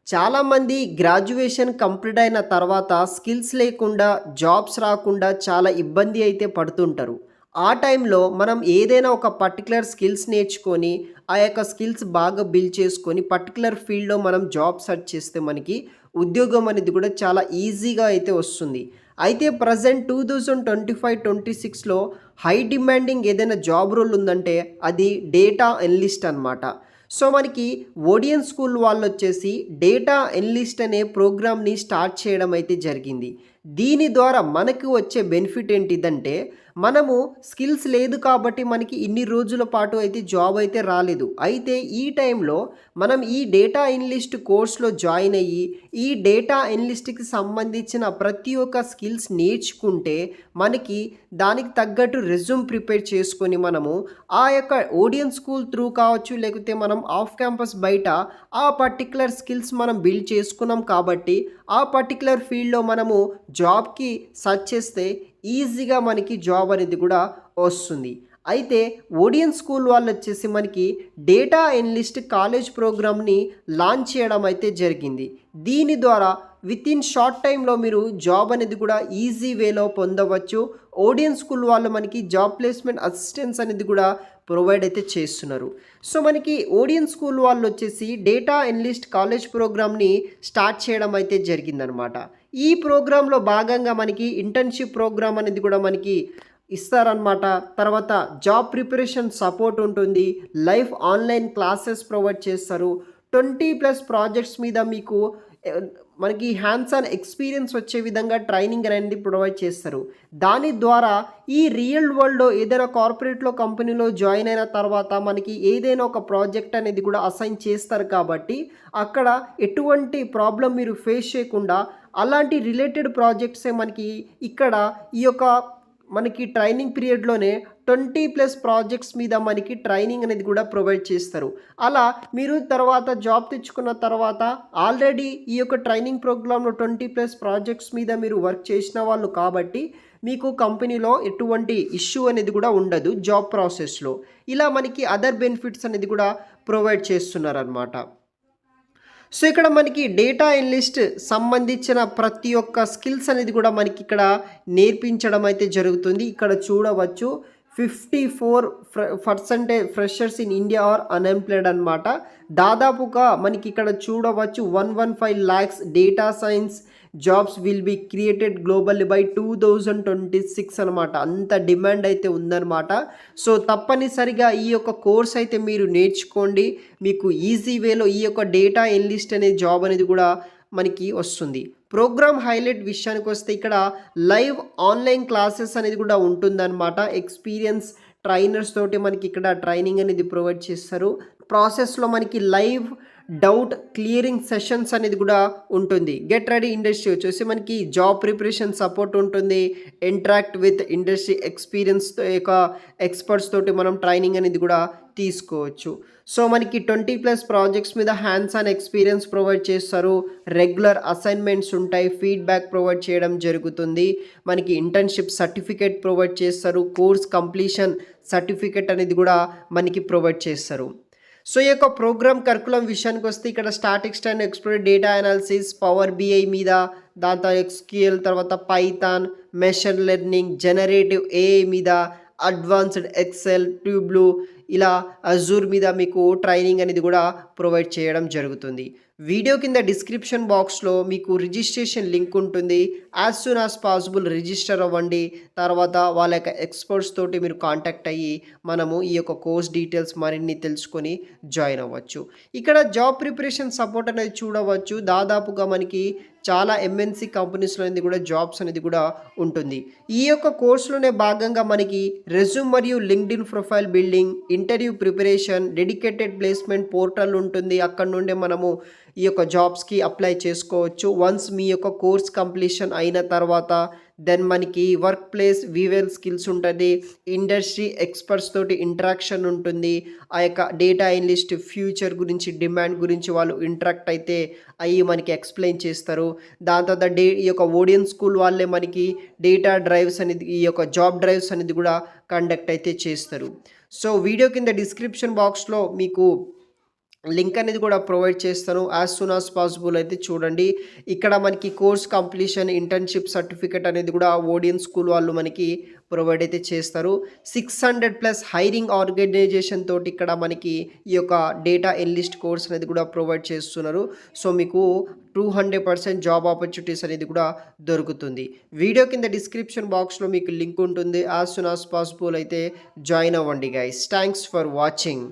చాలామంది graduation complete అయిన తర్వాత స్కిల్స్ లేకుండా జాబ్స్ రాకుండా చాలా ఇబ్బంది అయితే పడుతుంటారు. ఆ టైంలో మనం ఏదైనా ఒక పర్టిక్యులర్ స్కిల్స్ నేర్చుకొని, ఆ యొక్క స్కిల్స్ బాగా బిల్డ్ చేసుకొని, పర్టిక్యులర్ ఫీల్డ్‌లో మనం జాబ్ సెర్చ్ చేస్తే మనకి ఉద్యోగం అనేది కూడా చాలా ఈజీగా అయితే వస్తుంది. అయితే ప్రెజెంట్ 2025, 26లో హై డిమాండింగ్ ఏదైనా జాబ్ రోల్ ఉందంటే అది డేటా అనలిస్ట్ అనమాట. సో మనకి ఓడియన్ స్కూల్ వాళ్ళొచ్చేసి డేటా ఎనలిస్ట్ అనే ప్రోగ్రామ్‌ని స్టార్ట్ చేయడం అయితే జరిగింది. దీని ద్వారా మనకు వచ్చే బెనిఫిట్ ఏంటిదంటే, మనము స్కిల్స్ లేదు కాబట్టి మనకి ఇన్ని రోజుల పాటు అయితే జాబ్ అయితే రాలేదు. అయితే ఈ టైంలో మనం ఈ డేటా ఎనలిస్ట్ కోర్స్‌లో జాయిన్ అయ్యి, ఈ డేటా ఎనలిస్ట్‌కి సంబంధించిన ప్రతి ఒక్క స్కిల్స్ నేర్చుకుంటే, మనకి దానికి తగ్గట్టు రెజ్యూమ్ ప్రిపేర్ చేసుకొని మనము ఆ యొక్క ఓడియన్ స్కూల్ త్రూ కావచ్చు, లేకపోతే మనం ఆఫ్ క్యాంపస్ బయట ఆ పర్టిక్యులర్ స్కిల్స్ మనం బిల్డ్ చేసుకున్నాం కాబట్టి, ఆ పర్టిక్యులర్ ఫీల్డ్‌లో మనము జాబ్‌కి సెర్చ్ చేస్తే ఈజీగా మనకి జాబ్ అనేది కూడా వస్తుంది. అయితే ఓడియన్ స్కూల్ వాళ్ళొచ్చేసి మనకి డేటా ఎనలిస్ట్ కాలేజ్ ప్రోగ్రామ్‌ని లాంచ్ చేయడం అయితే జరిగింది. దీని ద్వారా వితిన్ షార్ట్ టైమ్‌లో మీరు జాబ్ అనేది కూడా ఈజీ వేలో పొందవచ్చు. ఓడియన్ స్కూల్ వాళ్ళు మనకి జాబ్ ప్లేస్‌మెంట్ అసిస్టెన్స్ అనేది కూడా ప్రొవైడ్ అయితే చేస్తున్నారు. సో మనకి ఓడియన్ స్కూల్ వాళ్ళొచ్చేసి డేటా ఎనలిస్ట్ కాలేజ్ ప్రోగ్రామ్‌ని స్టార్ట్ చేయడం అయితే జరిగిందనమాట. ఈ ప్రోగ్రామ్‌లో భాగంగా మనకి ఇంటర్న్‌షిప్ ప్రోగ్రామ్ అనేది కూడా మనకి ఇస్తారనమాట. తర్వాత జాబ్ ప్రిపరేషన్ సపోర్ట్ ఉంటుంది. లైవ్ ఆన్‌లైన్ క్లాసెస్ ప్రొవైడ్ చేస్తారు. 20+ ప్రాజెక్ట్స్ మీద మీకు ఆహ్, మనకి హ్యాండ్స్ ఆన్ ఎక్స్‌పీరియన్స్ వచ్చే విధంగా ట్రైనింగ్ అనేది ప్రొవైడ్ చేస్తారు. దాని ద్వారా ఈ రియల్ వరల్డ్‌లో ఏదైనా కార్పొరేట్‌లో కంపెనీలో జాయిన్ అయిన తర్వాత మనకి ఏదైనా ఒక ప్రాజెక్ట్ అనేది కూడా అసైన్ చేస్తారు కాబట్టి, అక్కడ ఎటువంటి ప్రాబ్లమ్ మీరు ఫేస్ చేయకుండా అలాంటి రిలేటెడ్ ప్రాజెక్ట్సే మనకి ఇక్కడ ఈ యొక్క మనకి ట్రైనింగ్ పీరియడ్‌లోనే 20+ ప్రాజెక్ట్స్ మీద మనకి ట్రైనింగ్ అనేది కూడా ప్రొవైడ్ చేస్తారు. అలా మీరు తర్వాత జాబ్ తెచ్చుకున్న తర్వాత ఆల్రెడీ ఈ యొక్క ట్రైనింగ్ ప్రోగ్రామ్‌లో 20+ ప్రాజెక్ట్స్ మీద మీరు వర్క్ చేసిన వాళ్ళు కాబట్టి, మీకు కంపెనీలో ఎటువంటి ఇష్యూ అనేది కూడా ఉండదు జాబ్ ప్రాసెస్‌లో. ఇలా మనకి అదర్ బెనిఫిట్స్ అనేది కూడా ప్రొవైడ్ చేస్తున్నారనమాట. సో ఇక్కడ మనకి డేటా ఎనలిస్ట్ సంబంధించిన ప్రతి ఒక్క స్కిల్స్ అనేది కూడా మనకి ఇక్కడ నేర్పించడం అయితే జరుగుతుంది. ఇక్కడ చూడవచ్చు 54% ఫ్రెషర్స్ ఇన్ ఇండియా ఆర్ అన్‌ఎంప్లాయ్డ్ అనమాట. దాదాపుగా మనకి ఇక్కడ చూడవచ్చు 115 lakhs data science jobs will be created globally by 2026 అనమాట. అంత డిమాండ్ అయితే ఉందన్నమాట. సో తప్పనిసరిగా ఈ యొక్క కోర్స్ అయితే మీరు నేర్చుకోండి. మీకు ఈజీ వేలో ఈ యొక్క డేటా ఎనలిస్ట్ అనే జాబ్ అనేది కూడా మనకి వస్తుంది. ప్రోగ్రామ్ హైలైట్ విషయానికి వస్తే ఇక్కడ లైవ్ ఆన్‌లైన్ క్లాసెస్ అనేది కూడా ఉంటుందన్నమాట. ఎక్స్‌పీరియన్స్ ట్రైనర్స్ తోటి మనకి ఇక్కడ ట్రైనింగ్ అనేది ప్రొవైడ్ చేస్తారు. ప్రాసెస్‌లో మనకి లైవ్ డౌట్ క్లియరింగ్ సెషన్స్ అనేది కూడా ఉంటుంది. గెట్ రెడీ ఇండస్ట్రీ వచ్చేసి మనకి జాబ్ ప్రిపరేషన్ సపోర్ట్ ఉంటుంది. ఇంటరాక్ట్ విత్ ఇండస్ట్రీ ఎక్స్‌పీరియన్స్ యొక్క ఎక్స్‌పర్ట్స్ తోటి మనం ట్రైనింగ్ అనేది కూడా తీసుకోవచ్చు. సో మనకి 20+ ప్రాజెక్ట్స్ మీద హ్యాండ్స్ ఆన్ ఎక్స్‌పీరియన్స్ ప్రొవైడ్ చేస్తారు. రెగ్యులర్ అసైన్‌మెంట్స్ ఉంటాయి. ఫీడ్‌బ్యాక్ ప్రొవైడ్ చేయడం జరుగుతుంది. మనకి ఇంటర్న్‌షిప్ సర్టిఫికేట్ ప్రొవైడ్ చేస్తారు. కోర్స్ కంప్లీషన్ సర్టిఫికేట్ అనేది కూడా మనకి ప్రొవైడ్ చేస్తారు. సో ఈ యొక్క ప్రోగ్రామ్ కరికులం విషయానికి వస్తే ఇక్కడ statistics and exploratory data analysis, power BI మీద, దాని తర్వాత ఎస్‌క్యూఎల్, తర్వాత Python, machine learning, generative AI మీద, అడ్వాన్స్డ్ ఎక్సెల్, ట్యూబ్లూ, ఇలా అజూర్ మీద మీకు ట్రైనింగ్ అనేది కూడా ప్రొవైడ్ చేయడం జరుగుతుంది. వీడియో కింద డిస్క్రిప్షన్ బాక్స్‌లో మీకు రిజిస్ట్రేషన్ లింక్ ఉంటుంది. As soon as possible register అవ్వండి. తర్వాత వాళ్ళ యొక్క ఎక్స్‌పర్ట్స్ తోటి మీరు కాంటాక్ట్ అయ్యి మనము ఈ యొక్క కోర్స్ డీటెయిల్స్ మరిన్ని తెలుసుకొని జాయిన్ అవ్వచ్చు. ఇక్కడ జాబ్ ప్రిపరేషన్ సపోర్ట్ అనేది చూడవచ్చు. దాదాపుగా మనకి చాలా ఎంఎన్‌సి కంపెనీస్‌లో అనేది కూడా జాబ్స్ అనేది కూడా ఉంటుంది. ఈ యొక్క కోర్స్‌లోనే భాగంగా మనకి రెజ్యూమ్ మరియు LinkedIn profile building, interview preparation, dedicated placement portal ఉంటుంది. అక్కడ నుండే మనము ఈ యొక్క జాబ్స్‌కి అప్లై చేసుకోవచ్చు. వన్స్ మీ యొక్క కోర్స్ కంప్లీషన్ అయిన తర్వాత దెన్ మనకి వర్క్ ప్లేస్ వివెల్ స్కిల్స్ ఉంటుంది. ఇండస్ట్రీ ఎక్స్‌పర్ట్స్ తోటి ఇంటరాక్షన్ ఉంటుంది. ఆ యొక్క డేటా అనలిస్ట్ ఫ్యూచర్ గురించి, డిమాండ్ గురించి వాళ్ళు ఇంటరాక్ట్ అయితే అయ్యి మనకి ఎక్స్‌ప్లెయిన్ చేస్తారు. దాని తర్వాత ఈ యొక్క ఓడియన్ స్కూల్ వాళ్ళే మనకి డేటా డ్రైవ్స్ అనేది, ఈ యొక్క జాబ్ డ్రైవ్స్ అనేది కూడా కండక్ట్ అయితే చేస్తారు. సో వీడియో కింద డిస్క్రిప్షన్ బాక్స్‌లో మీకు లింక్ అనేది కూడా ప్రొవైడ్ చేస్తాను. యాజ్ సూన్ యాజ్ పాసిబుల్ అయితే చూడండి. ఇక్కడ మనకి కోర్స్ కంప్లీషన్, ఇంటర్న్‌షిప్ సర్టిఫికేట్ అనేది కూడా ఓడియన్ స్కూల్ వాళ్ళు మనకి ప్రొవైడ్ అయితే చేస్తారు. 600+ హైరింగ్ ఆర్గనైజేషన్ తోటి ఇక్కడ మనకి ఈ యొక్క డేటా ఎనలిస్ట్ కోర్స్ అనేది కూడా ప్రొవైడ్ చేస్తున్నారు. సో, మీకు 200% జాబ్ ఆపర్చునిటీస్ అనేది కూడా దొరుకుతుంది. వీడియో కింద డిస్క్రిప్షన్ బాక్స్‌లో మీకు లింక్ ఉంటుంది. యాజ్ సూన్ యాజ్ పాసిబుల్ అయితే జాయిన్ అవ్వండి గైస్. Thanks for watching.